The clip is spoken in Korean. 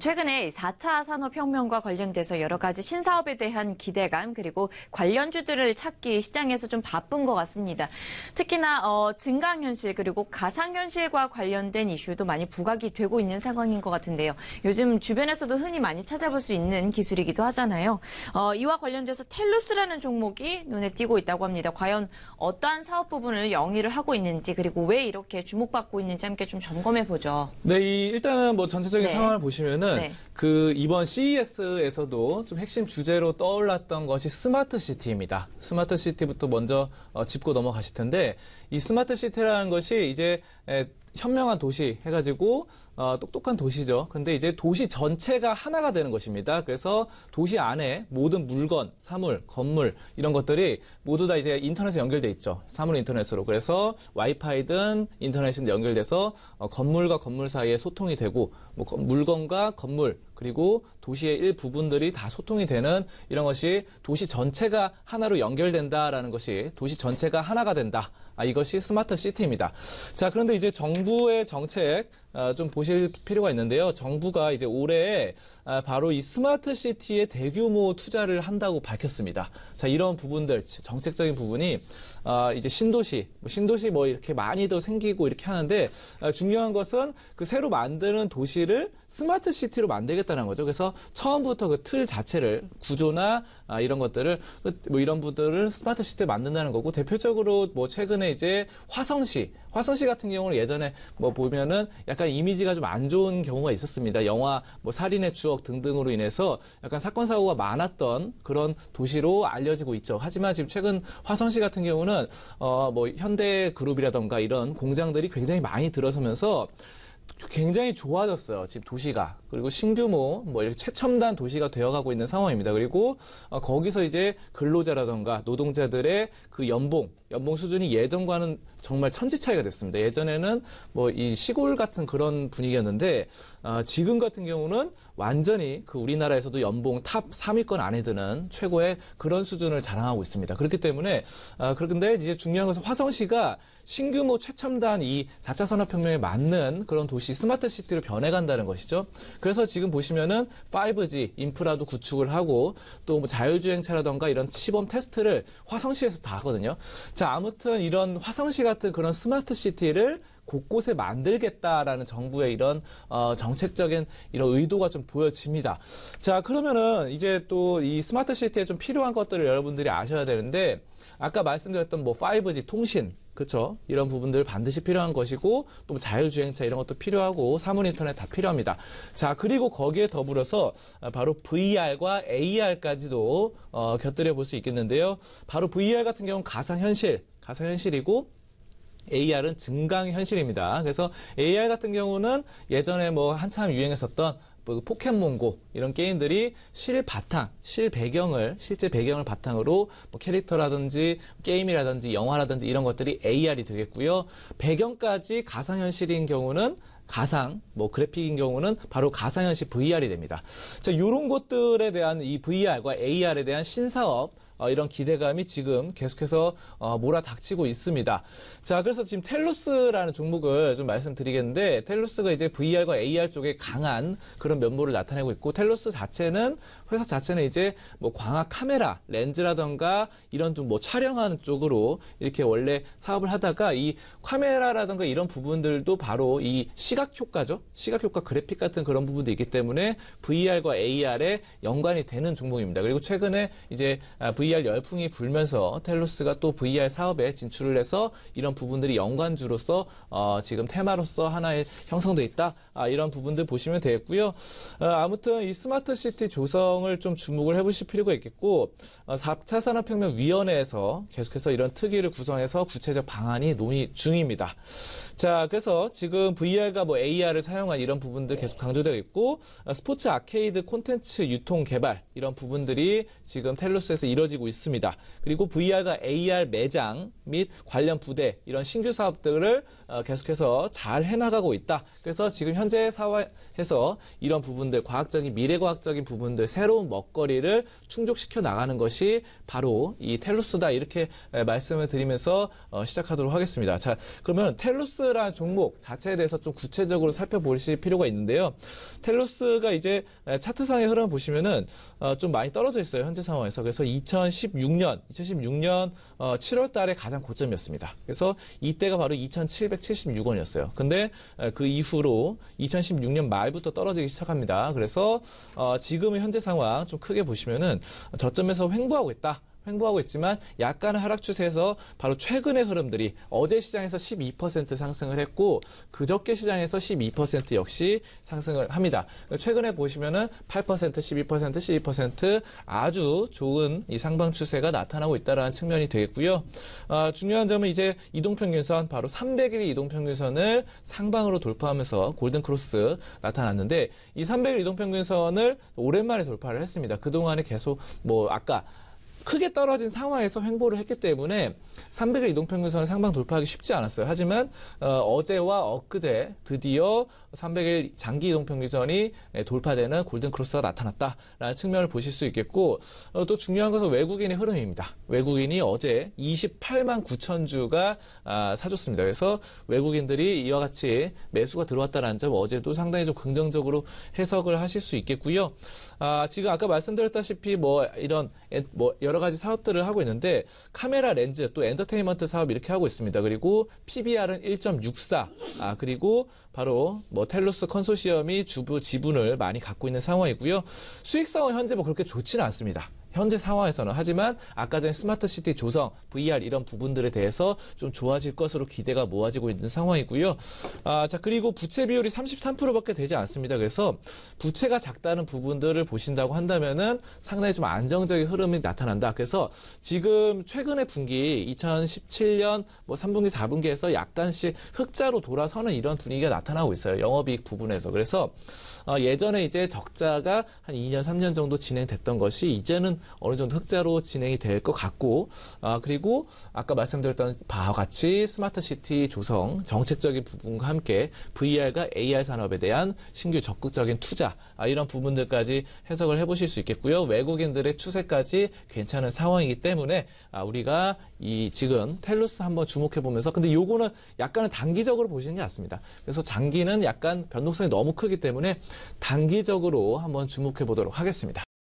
최근에 4차 산업혁명과 관련돼서 여러 가지 신사업에 대한 기대감 그리고 관련주들을 찾기 시장에서 좀 바쁜 것 같습니다. 특히나 증강현실 그리고 가상현실과 관련된 이슈도 많이 부각이 되고 있는 상황인 것 같은데요. 요즘 주변에서도 흔히 많이 찾아볼 수 있는 기술이기도 하잖아요. 이와 관련돼서 텔루스라는 종목이 눈에 띄고 있다고 합니다. 과연 어떠한 사업 부분을 영위를 하고 있는지 그리고 왜 이렇게 주목받고 있는지 함께 좀 점검해보죠. 네, 일단은 뭐 전체적인 네. 상황을 보시면은 네. 이번 CES에서도 좀 핵심 주제로 떠올랐던 것이 스마트 시티입니다. 스마트 시티부터 먼저 짚고 넘어가실 텐데 이 스마트 시티라는 것이 이제 현명한 도시 해가지고 똑똑한 도시죠. 근데 이제 도시 전체가 하나가 되는 것입니다. 그래서 도시 안에 모든 물건, 사물, 건물 이런 것들이 모두 다 이제 인터넷에 연결돼 있죠. 사물 인터넷으로. 그래서 와이파이든 인터넷이 연결돼서 건물과 건물 사이에 소통이 되고 뭐 물건과 건물 그리고 도시의 일부분들이 다 소통이 되는 이런 것이 도시 전체가 하나로 연결된다라는 것이 도시 전체가 하나가 된다. 이것이 스마트 시티입니다. 자, 그런데 이제 정부의 정책 좀 보실 필요가 있는데요. 정부가 이제 올해 바로 이 스마트 시티에 대규모 투자를 한다고 밝혔습니다. 자, 이런 부분들, 정책적인 부분이 이제 신도시 뭐 이렇게 많이도 생기고 이렇게 하는데 중요한 것은 그 새로 만드는 도시를 스마트 시티로 만들겠다는 거죠. 그래서 처음부터 그 틀 자체를 구조나 이런 것들을 뭐 이런 부분들을 스마트 시티에 만든다는 거고 대표적으로 뭐 최근에 이제 화성시 같은 경우는 예전에 뭐 보면은 약간 이미지가 좀 안 좋은 경우가 있었습니다. 영화 뭐 살인의 추억 등등으로 인해서 약간 사건 사고가 많았던 그런 도시로 알려지고 있죠. 하지만 지금 최근 화성시 같은 경우는 뭐 현대그룹이라던가 이런 공장들이 굉장히 많이 들어서면서 굉장히 좋아졌어요. 지금 도시가. 그리고 신규모, 뭐 이렇게 최첨단 도시가 되어가고 있는 상황입니다. 그리고 거기서 이제 근로자라던가 노동자들의 그 연봉 수준이 예전과는 정말 천지 차이가 됐습니다. 예전에는 뭐 이 시골 같은 그런 분위기였는데 지금 같은 경우는 완전히 그 우리나라에서도 연봉 탑 3위권 안에 드는 최고의 그런 수준을 자랑하고 있습니다. 그렇기 때문에 그런데 이제 중요한 것은 화성시가 신규모 최첨단 이 4차 산업혁명에 맞는 그런 도시 스마트 시티로 변해간다는 것이죠. 그래서 지금 보시면은 5G 인프라도 구축을 하고 또 뭐 자율주행차라던가 이런 시범 테스트를 화성시에서 다 하거든요. 자, 아무튼 이런 화성시 같은 그런 스마트 시티를 곳곳에 만들겠다라는 정부의 이런 정책적인 이런 의도가 좀 보여집니다. 자, 그러면은 이제 또 이 스마트 시티에 좀 필요한 것들을 여러분들이 아셔야 되는데 아까 말씀드렸던 뭐 5G 통신 그렇죠. 이런 부분들 반드시 필요한 것이고 또 자율주행차 이런 것도 필요하고 사물 인터넷 다 필요합니다. 자, 그리고 거기에 더불어서 바로 VR과 AR까지도 곁들여 볼 수 있겠는데요. 바로 VR 같은 경우는 가상현실이고 AR은 증강현실입니다. 그래서 AR 같은 경우는 예전에 뭐 한참 유행했었던 포켓몬고 이런 게임들이 실제 배경을 바탕으로 뭐 캐릭터라든지 게임이라든지 영화라든지 이런 것들이 AR이 되겠고요. 배경까지 가상현실인 경우는 뭐 그래픽인 경우는 바로 가상현실 VR이 됩니다. 자, 이런 것들에 대한 이 VR과 AR에 대한 신사업 이런 기대감이 지금 계속해서 몰아닥치고 있습니다. 자, 그래서 지금 텔루스라는 종목을 좀 말씀드리겠는데 텔루스가 이제 VR과 AR 쪽에 강한 그런 면모를 나타내고 있고 텔루스 자체는 회사 자체는 이제 뭐 광학 카메라 렌즈라던가 이런 좀 뭐 촬영하는 쪽으로 이렇게 원래 사업을 하다가 이 카메라라던가 이런 부분들도 바로 이 시각 효과 그래픽 같은 그런 부분도 있기 때문에 VR과 AR에 연관이 되는 종목입니다. 그리고 최근에 이제 VR 열풍이 불면서 텔루스가 또 VR 사업에 진출을 해서 이런 부분들이 연관주로서 지금 테마로서 하나의 형성돼 있다. 이런 부분들 보시면 되겠고요. 아무튼 이 스마트 시티 조성을 좀 주목을 해보실 필요가 있겠고 4차 산업혁명위원회에서 계속해서 이런 특위를 구성해서 구체적 방안이 논의 중입니다. 자, 그래서 지금 VR과 뭐 AR을 사용한 이런 부분들 계속 강조되고 있고 스포츠 아케이드 콘텐츠 유통 개발 이런 부분들이 지금 텔루스에서 이루어지고 이루어지고 있습니다. 그리고 VR과 AR 매장 및 관련 부대 이런 신규 사업들을 계속해서 잘 해나가고 있다. 그래서 지금 현재 사회에서 이런 부분들, 미래과학적인 부분들, 새로운 먹거리를 충족시켜 나가는 것이 바로 이 텔루스다. 이렇게 말씀을 드리면서 시작하도록 하겠습니다. 자, 그러면 텔루스라는 종목 자체에 대해서 좀 구체적으로 살펴보실 필요가 있는데요. 텔루스가 이제 차트상의 흐름 보시면은 좀 많이 떨어져 있어요. 현재 상황에서. 그래서 2016년 7월 달에 가장 고점이었습니다. 그래서 이때가 바로 2,776원이었어요. 근데 그 이후로 2016년 말부터 떨어지기 시작합니다. 그래서 지금의 현재 상황 좀 크게 보시면은 저점에서 횡보하고 있다. 횡보하고 있지만 약간의 하락 추세에서 바로 최근의 흐름들이 어제 시장에서 12% 상승을 했고 그저께 시장에서 12% 역시 상승을 합니다. 최근에 보시면은 8%, 12%, 12% 아주 좋은 이 상방 추세가 나타나고 있다는 측면이 되겠고요. 중요한 점은 이제 이동평균선 바로 300일 이동평균선을 상방으로 돌파하면서 골든크로스 나타났는데 이 300일 이동평균선을 오랜만에 돌파를 했습니다. 그동안에 계속 아까 크게 떨어진 상황에서 횡보를 했기 때문에 300일 이동평균선을 상방 돌파하기 쉽지 않았어요. 하지만 어제와 엊그제 드디어 300일 장기 이동평균선이 돌파되는 골든크로스가 나타났다라는 측면을 보실 수 있겠고 또 중요한 것은 외국인의 흐름입니다. 외국인이 어제 28만 9천 주가 사줬습니다. 그래서 외국인들이 이와 같이 매수가 들어왔다는 점 어제도 상당히 좀 긍정적으로 해석을 하실 수 있겠고요. 지금 아까 말씀드렸다시피 이런 여러 가지 사업들을 하고 있는데 카메라 렌즈 또 엔터테인먼트 사업 이렇게 하고 있습니다. 그리고 PBR은 1.64 그리고 바로 텔루스 컨소시엄이 주부 지분을 많이 갖고 있는 상황이고요. 수익성은 현재 그렇게 좋지는 않습니다. 현재 상황에서는. 하지만 아까 전에 스마트시티 조성, VR 이런 부분들에 대해서 좀 좋아질 것으로 기대가 모아지고 있는 상황이고요. 자, 그리고 부채 비율이 33%밖에 되지 않습니다. 그래서 부채가 작다는 부분들을 보신다고 한다면은 상당히 좀 안정적인 흐름이 나타난다. 그래서 지금 최근의 분기 2017년 3분기, 4분기에서 약간씩 흑자로 돌아서는 이런 분위기가 나타나고 있어요. 영업이익 부분에서. 그래서 예전에 이제 적자가 한 2년, 3년 정도 진행됐던 것이 이제는 어느 정도 흑자로 진행이 될 것 같고 그리고 아까 말씀드렸던 바와 같이 스마트시티 조성 정책적인 부분과 함께 VR과 AR 산업에 대한 신규 적극적인 투자 이런 부분들까지 해석을 해보실 수 있겠고요. 외국인들의 추세까지 괜찮은 상황이기 때문에 우리가 지금 텔루스 한번 주목해보면서 근데 요거는 약간은 단기적으로 보시는 게 낫습니다. 그래서 장기는 약간 변동성이 너무 크기 때문에 단기적으로 한번 주목해보도록 하겠습니다.